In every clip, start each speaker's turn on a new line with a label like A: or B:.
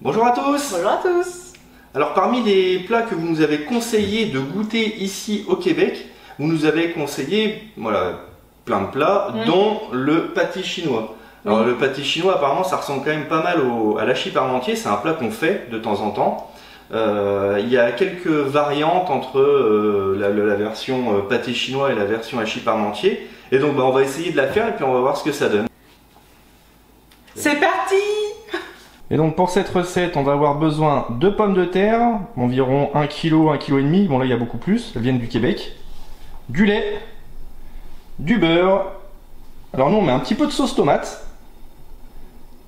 A: Bonjour à tous.
B: Bonjour à tous.
A: Alors parmi les plats que vous nous avez conseillé de goûter ici au Québec, vous nous avez conseillé plein de plats, dont le pâté chinois. Alors le pâté chinois apparemment ça ressemble quand même pas mal à l'hachis parmentier, c'est un plat qu'on fait de temps en temps. Il y a quelques variantes entre la version pâté chinois et la version hachis parmentier. Et donc on va essayer de la faire et puis on va voir ce que ça donne.
B: C'est parti!
A: Et donc pour cette recette, on va avoir besoin de pommes de terre, environ 1 kg, 1 kg et demi. Bon là il y a beaucoup plus, elles viennent du Québec. Du lait, du beurre. Alors nous on met un petit peu de sauce tomate,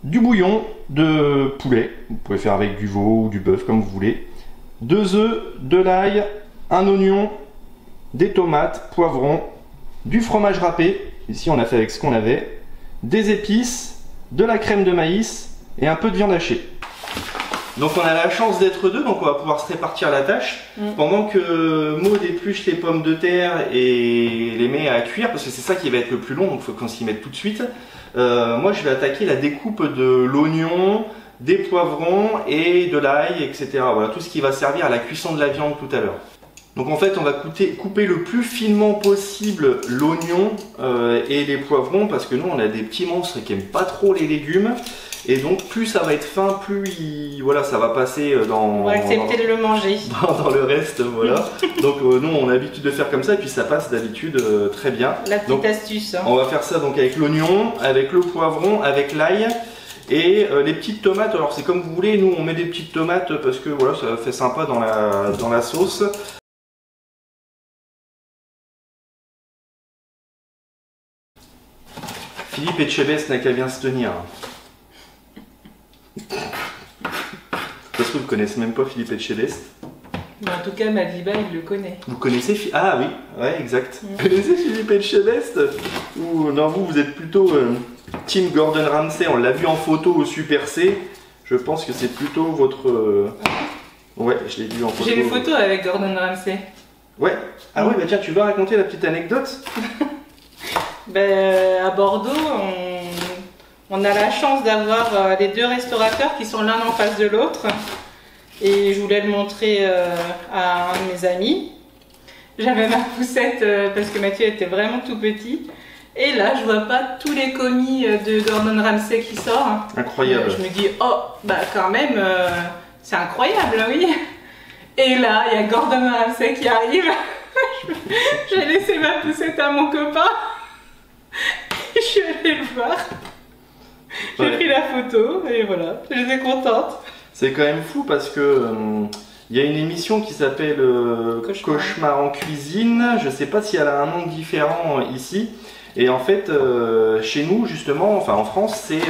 A: du bouillon de poulet. Vous pouvez faire avec du veau ou du bœuf comme vous voulez. 2 œufs, de l'ail, un oignon, des tomates, poivrons, du fromage râpé. Ici on a fait avec ce qu'on avait, des épices, de la crème de maïs et un peu de viande hachée. Donc on a la chance d'être deux, donc on va pouvoir se répartir la tâche. Pendant que Maud épluche les pommes de terre et les met à cuire, parce que c'est ça qui va être le plus long, donc il faut qu'on s'y mette tout de suite. Moi je vais attaquer la découpe de l'oignon, des poivrons et de l'ail, etc. Voilà, tout ce qui va servir à la cuisson de la viande tout à l'heure. Donc en fait on va couper le plus finement possible l'oignon et les poivrons, parce que nous on a des petits monstres qui n'aiment pas trop les légumes. Et donc plus ça va être fin, plus ça va passer dans...
B: On va accepter de le manger.
A: Dans le reste, voilà. Donc nous on a l'habitude de faire comme ça et puis ça passe d'habitude très bien.
B: La petite astuce.
A: On va faire ça donc avec l'oignon, avec le poivron, avec l'ail et les petites tomates. Alors c'est comme vous voulez, nous on met des petites tomates parce que voilà, ça fait sympa dans la sauce. Philippe Etchebest n'a qu'à bien se tenir. Parce que vous ne connaissez même pas Philippe Etchebest.
B: En tout cas, Madiba, il le connaît.
A: Vous connaissez Ah oui, ouais, exact. Vous connaissez Philippe Etchebest? Ou non, vous êtes plutôt Team Gordon Ramsay. On l'a vu en photo au Super C. Je pense que c'est plutôt votre... Ouais, je l'ai vu en photo.
B: J'ai une photo avec Gordon Ramsay.
A: Ouais. Ah ouais, bah tiens, tu vas raconter la petite anecdote?
B: À Bordeaux, on a la chance d'avoir les deux restaurateurs qui sont l'un en face de l'autre. Et je voulais le montrer à un de mes amis. J'avais ma poussette parce que Mathieu était vraiment tout petit. Et là, je vois pas tous les commis de Gordon Ramsay qui sortent.
A: Incroyable.
B: Je me dis, oh, bah quand même, c'est incroyable, oui. Et là, il y a Gordon Ramsay qui arrive. J'ai laissé ma poussette à mon copain. Je suis allée le voir. J'ai pris la photo et voilà, j'étais contente.
A: C'est quand même fou parce que il y a une émission qui s'appelle Cauchemar en cuisine. Je sais pas si elle a un nom différent ici. Et en fait, chez nous justement, enfin en France, c'est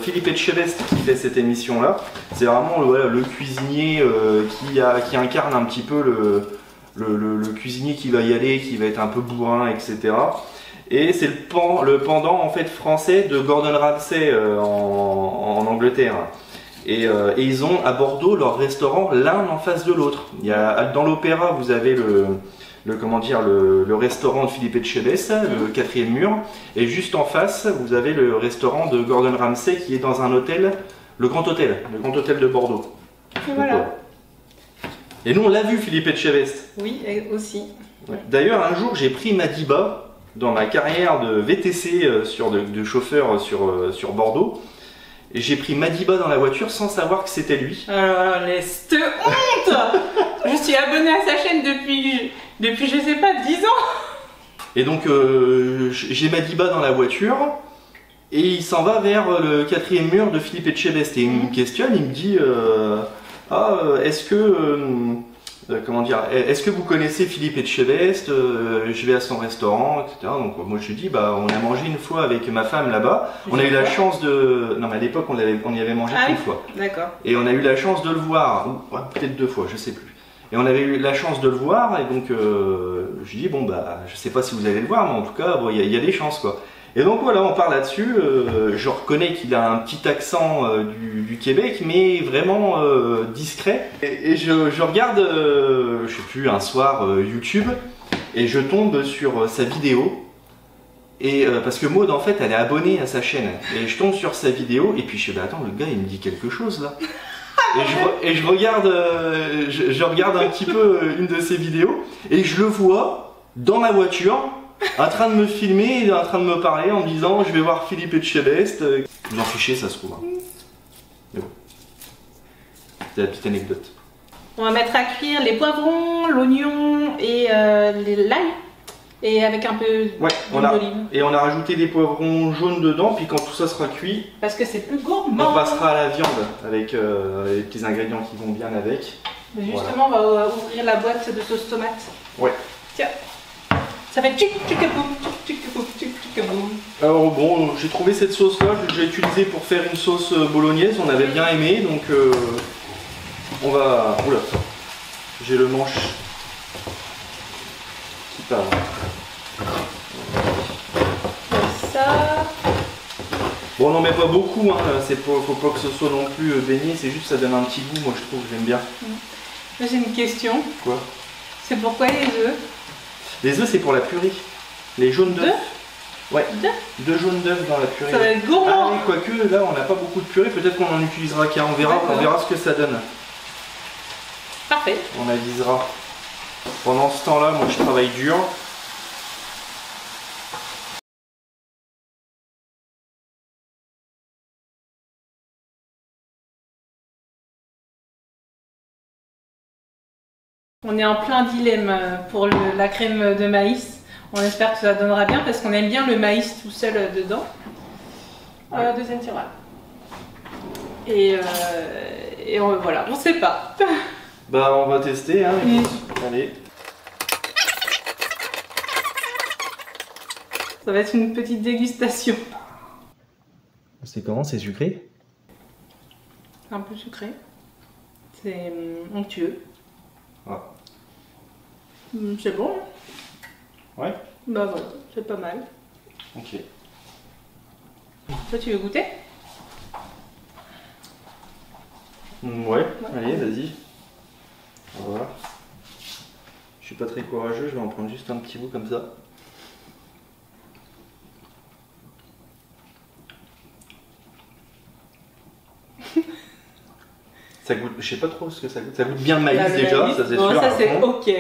A: Philippe Etchebest qui fait cette émission-là. C'est vraiment le cuisinier qui incarne un petit peu le cuisinier qui va y aller, qui va être un peu bourrin, etc. Et c'est le pendant en fait français de Gordon Ramsay en Angleterre. Et ils ont à Bordeaux leur restaurant l'un en face de l'autre. Dans l'Opéra, vous avez le restaurant de Philippe Etchebest, le 4e mur, et juste en face, vous avez le restaurant de Gordon Ramsay qui est dans un hôtel, le Grand Hôtel de Bordeaux.
B: Et voilà.
A: Et nous on l'a vu Philippe Etchebest.
B: Oui, aussi.
A: Ouais. D'ailleurs un jour j'ai pris Madiba dans ma carrière de VTC de chauffeur sur Bordeaux. Et j'ai pris Madiba dans la voiture sans savoir que c'était lui.
B: Alors, laisse te honte. Je suis abonné à sa chaîne depuis je sais pas, 10 ans. Et donc,
A: j'ai Madiba dans la voiture et il s'en va vers le 4e mur de Philippe Etchebest. Et il me questionne, il me dit est-ce que... est-ce que vous connaissez Philippe Etchebest? Je vais à son restaurant, etc. Donc moi je lui dis, on a mangé une fois avec ma femme là-bas. On a eu la chance de... Non mais à l'époque on y avait mangé une fois.
B: D'accord.
A: Et on a eu la chance de le voir, ou peut-être 2 fois, je sais plus. Et on avait eu la chance de le voir et donc je lui dis, je sais pas si vous allez le voir, mais en tout cas il y a des chances quoi. Et donc voilà, on part là-dessus. Je reconnais qu'il a un petit accent du Québec, mais vraiment discret. Et je regarde, je sais plus, un soir YouTube, et je tombe sur sa vidéo. Et parce que Maud, en fait, elle est abonnée à sa chaîne. Et je tombe sur sa vidéo, et puis je fais, attends, le gars, il me dit quelque chose là. Et je regarde, je regarde un petit peu une de ses vidéos et je le vois dans ma voiture en train de me filmer et en train de me parler en me disant je vais voir Philippe Etchebest. Vous en fichez, ça se trouve. Hein. Mais bon, c'est la petite anecdote.
B: On va mettre à cuire les poivrons, l'oignon et l'ail. Et avec un peu d'huile d'olive.
A: Et on a rajouté des poivrons jaunes dedans, puis quand tout ça sera cuit,
B: parce que c'est plus gourmand.
A: on passera à la viande avec les petits ingrédients qui vont bien avec.
B: Mais justement, voilà. On va ouvrir la boîte de sauce tomate.
A: Ouais.
B: Tiens, ça fait tchic tchikaboum, tchic tchikaboum.
A: Alors bon, j'ai trouvé cette sauce là, j'ai utilisé pour faire une sauce bolognaise, on avait bien aimé, donc on va... Oula, j'ai le manche qui part.
B: Ça.
A: Bon, on n'en met pas beaucoup, hein. Faut pas que ce soit non plus baigné, c'est juste ça donne un petit goût, moi je trouve que j'aime bien.
B: Là j'ai une question.
A: Quoi?
B: C'est pourquoi les œufs?
A: Les œufs c'est pour la purée. Les jaunes d'œufs. Ouais,
B: d'œufs?
A: 2 jaunes d'œufs dans la purée.
B: Ça va être gourmand.
A: Ah oui, quoique là on n'a pas beaucoup de purée, peut-être qu'on en utilisera qu'un, on verra ce que ça donne.
B: Parfait.
A: On avisera. Pendant ce temps-là, moi je travaille dur.
B: On est en plein dilemme pour la crème de maïs. On espère que ça donnera bien parce qu'on aime bien le maïs tout seul dedans. Deuxième tiroir. Et voilà, on sait pas.
A: Bah on va tester, hein. Allez.
B: Ça va être une petite dégustation.
A: C'est comment? C'est sucré?
B: Un peu sucré. C'est onctueux.
A: Ah.
B: C'est bon.
A: Ouais.
B: Bah voilà, c'est pas mal.
A: Ok.
B: Toi tu veux goûter?
A: Ouais, allez, vas-y. Voilà. Je suis pas très courageux, je vais en prendre juste un petit bout comme ça. Ça goûte, je sais pas trop ce que ça goûte. Ça goûte bien le maïs déjà, ça c'est sûr.
B: Ça c'est ok.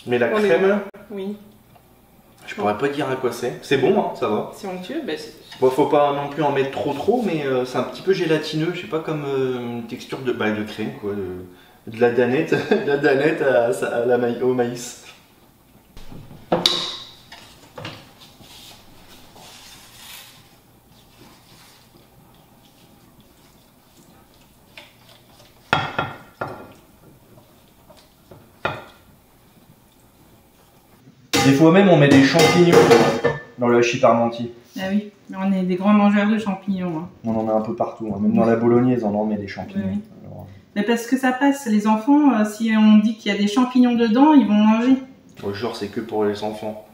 A: Mais la crème,
B: oui.
A: Je pourrais pas dire à quoi c'est. C'est bon, hein, ça va.
B: C'est onctueux, bah
A: bon, faut pas non plus en mettre trop, mais c'est un petit peu gélatineux. Je sais pas, comme une texture de crème, quoi. De la danette, au maïs. Des fois même on met des champignons dans le hachis parmentier.
B: Ah oui, mais on est des grands mangeurs de champignons. Hein.
A: On en met un peu partout, hein. Même dans la bolognaise on en met des champignons.
B: Oui. Alors... Mais parce que ça passe, les enfants, si on dit qu'il y a des champignons dedans, ils vont manger.
A: Ouais, genre c'est que pour les enfants.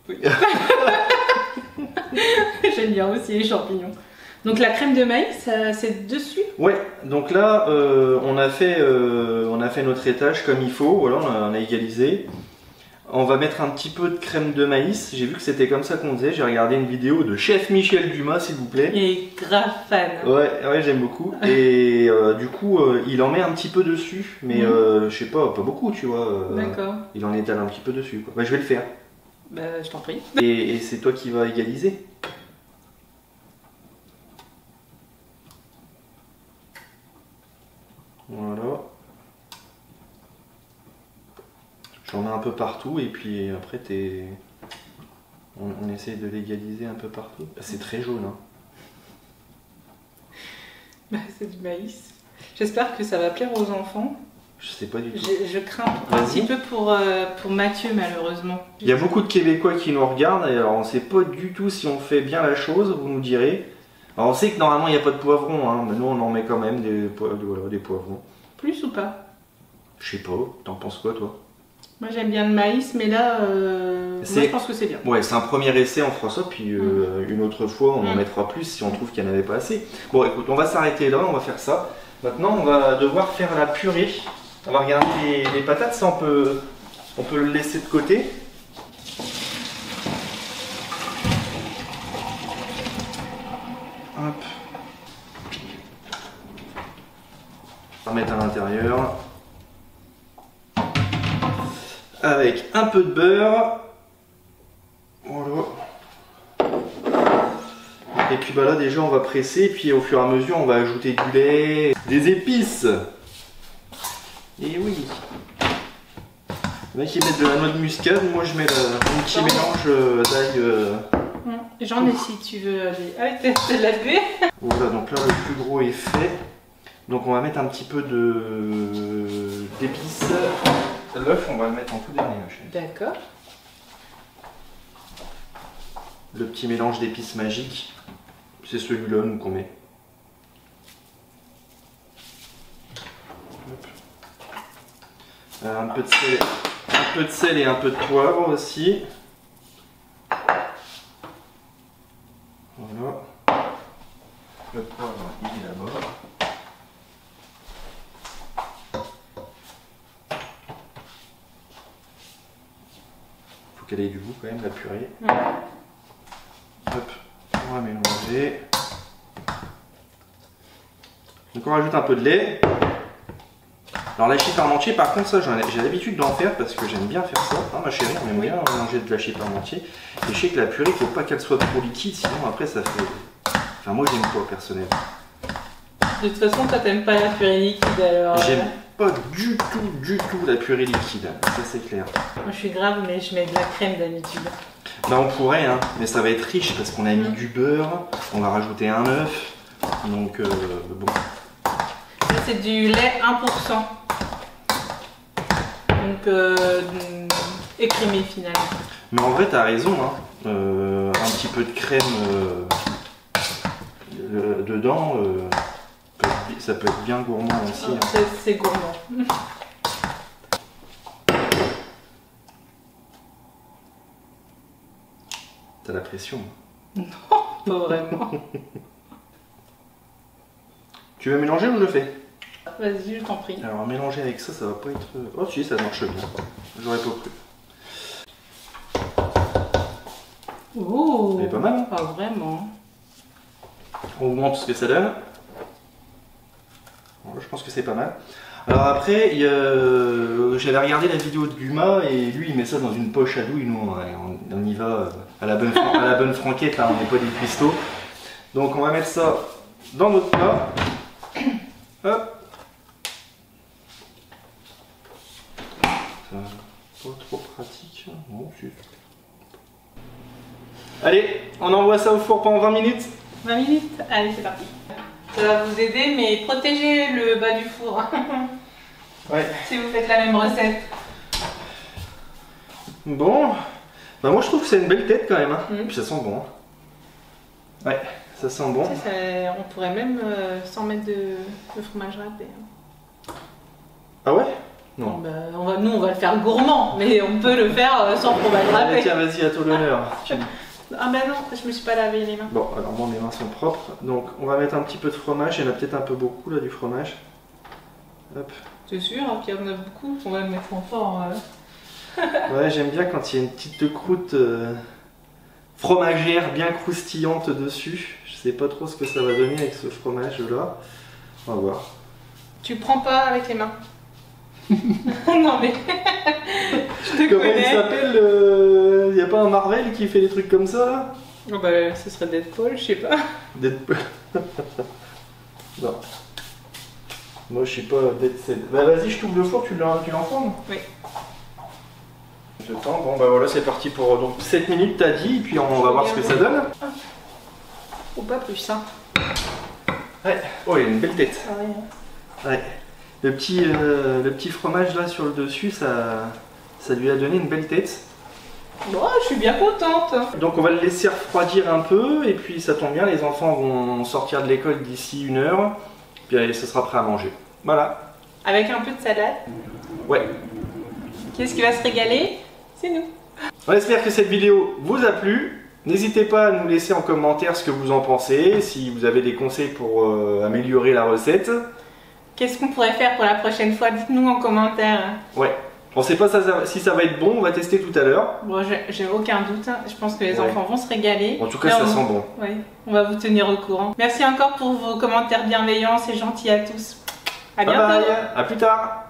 B: Oui. J'aime bien aussi les champignons. Donc la crème de maïs, c'est dessus?
A: Ouais, donc là on a fait notre étage comme il faut, voilà, on a égalisé. On va mettre un petit peu de crème de maïs. J'ai vu que c'était comme ça qu'on faisait. J'ai regardé une vidéo de chef Michel Dumas, s'il vous plaît.
B: Il est grave fan.
A: Ouais, j'aime beaucoup. Et du coup, il en met un petit peu dessus. Mais je sais pas beaucoup, tu vois.
B: D'accord.
A: Il en étale un petit peu dessus, quoi. Bah, je vais le faire.
B: Bah, je t'en prie.
A: Et c'est toi qui vas égaliser. Voilà. J'en mets un peu partout et puis après on essaye de l'égaliser un peu partout. C'est très jaune, hein.
B: Bah, c'est du maïs. J'espère que ça va plaire aux enfants.
A: Je sais pas du tout.
B: Je crains un petit peu pour Mathieu, malheureusement.
A: Il y a beaucoup de Québécois qui nous regardent et alors on sait pas du tout si on fait bien la chose, vous nous direz. Alors on sait que normalement il n'y a pas de poivrons, hein, mais nous on en met quand même des poivrons.
B: Plus ou pas?
A: Je sais pas, t'en penses quoi toi?
B: Moi j'aime bien le maïs, mais là, moi, je pense que c'est bien.
A: Ouais, c'est un premier essai, on fera ça, puis une autre fois on en mettra plus si on trouve qu'il n'y en avait pas assez. Bon écoute, on va s'arrêter là, on va faire ça. Maintenant on va devoir faire la purée. On va regarder les patates, ça on peut le laisser de côté. Hop. On va mettre à l'intérieur. Avec un peu de beurre. Voilà. Et puis bah là déjà on va presser, et puis au fur et à mesure on va ajouter du lait, des épices. Et oui. Il y en a qui mettent de la noix de muscade, moi je mets un petit mélange d'ail.
B: J'en ai si tu veux. Ah, t'as de la buée.
A: Voilà, donc là le plus gros est fait. Donc on va mettre un petit peu d'épices. L'œuf on va le mettre en tout dernier.
B: D'accord.
A: Le petit mélange d'épices magiques, c'est celui-là nous qu'on met. Un peu de sel et un peu de poivre aussi. Voilà. Le poivre, il est là-bas. Faut qu'elle ait du goût quand même, la purée. Hop, on va mélanger. Donc on rajoute un peu de lait. Alors la lâcher parmentier, par contre ça j'ai l'habitude d'en faire parce que j'aime bien faire ça. Hein, ma chérie, on aime bien manger de lâcher parmentier. Et je sais que la purée, il ne faut pas qu'elle soit trop liquide, sinon après ça fait... Enfin moi j'aime pas personnellement.
B: De toute façon toi t'aimes pas la purée liquide alors...
A: J'aime pas du tout la purée liquide, ça c'est clair.
B: Moi je suis grave mais je mets de la crème d'habitude.
A: Bah on pourrait, hein, mais ça va être riche parce qu'on a mis du beurre, on va rajouter un œuf, donc bon.
B: Ça c'est du lait 1%. Donc écrémé finalement.
A: Mais en vrai t'as raison, hein. Un petit peu de crème dedans, ça peut être bien gourmand aussi. Hein.
B: C'est gourmand.
A: T'as la pression.
B: Non, pas vraiment.
A: Tu veux mélanger ou je le fais?
B: Vas-y, je t'en prie.
A: Alors mélanger avec ça, ça va pas être... Oh si, ça marche bien. J'aurais pas cru.
B: Oh,
A: c'est pas mal. Hein,
B: pas vraiment.
A: on vous montre ce que ça donne. Bon, je pense que c'est pas mal. Alors après, j'avais regardé la vidéo de Guma et lui il met ça dans une poche à douille. Nous on y va à la bonne franquette, hein, on n'est pas des cuistots. Donc on va mettre ça dans notre plat. Hop. Ça, pas trop pratique. Bon, allez, on envoie ça au four pendant 20 minutes.
B: 20 minutes? Allez, c'est parti. Ça va vous aider, mais protégez le bas du four.
A: Ouais.
B: Si vous faites la même recette.
A: Bon, bah moi je trouve que c'est une belle tête quand même. Hein. Puis ça sent bon. Hein. Ouais, ça sent bon.
B: Tu sais, on pourrait même sans mettre de fromage râpé. Hein.
A: Ah ouais? Non.
B: Bon, bah, nous on va le faire gourmand, mais on peut le faire sans fromage râpé.
A: Tiens, vas-y, à toi l'honneur.
B: Ah bah non, je me suis pas lavé les mains.
A: Bon, alors moi mes mains sont propres. Donc on va mettre un petit peu de fromage. Il y en a peut-être un peu beaucoup là du fromage. Hop.
B: C'est sûr qu'il y en a beaucoup, on va le mettre en fort.
A: Ouais, j'aime bien quand il y a une petite croûte fromagère bien croustillante dessus. Je sais pas trop ce que ça va donner avec ce fromage là. On va voir.
B: Tu prends pas avec les mains. Non mais je te
A: Comment
B: connais.
A: il s'appelle y a pas un Marvel qui fait des trucs comme ça là?
B: Oh bah ce serait Deadpool, je sais pas.
A: Deadpool. Non. Moi je suis pas Deadpool. Bah vas-y, je t'ouvre le four, tu l'enfournes?
B: Oui.
A: Je tends, bon bah voilà, c'est parti pour donc 7 minutes t'as dit, et puis on va voir ce que ça donne.
B: Ou pas plus, hein.
A: Ouais, oh il y a une belle tête.
B: Ah ouais.
A: Ouais. Le petit fromage là sur le dessus, ça lui a donné une belle tête.
B: Bon, je suis bien contente.
A: Donc on va le laisser refroidir un peu, et puis ça tombe bien, les enfants vont sortir de l'école d'ici 1 heure, puis allez, ce sera prêt à manger. Voilà.
B: Avec un peu de salade.
A: Ouais.
B: Qui est-ce qui va se régaler? C'est nous.
A: On espère que cette vidéo vous a plu. N'hésitez pas à nous laisser en commentaire ce que vous en pensez, si vous avez des conseils pour améliorer la recette.
B: Qu'est-ce qu'on pourrait faire pour la prochaine fois? Dites-nous en commentaire.
A: Ouais. On sait pas si ça va être bon, on va tester tout à l'heure.
B: Bon, j'ai aucun doute. Hein. Je pense que les enfants vont se régaler.
A: En tout cas, ça sent bon.
B: Ouais, on va vous tenir au courant. Merci encore pour vos commentaires bienveillants, c'est gentil à tous. À
A: Bye
B: bientôt.
A: bye, à plus tard.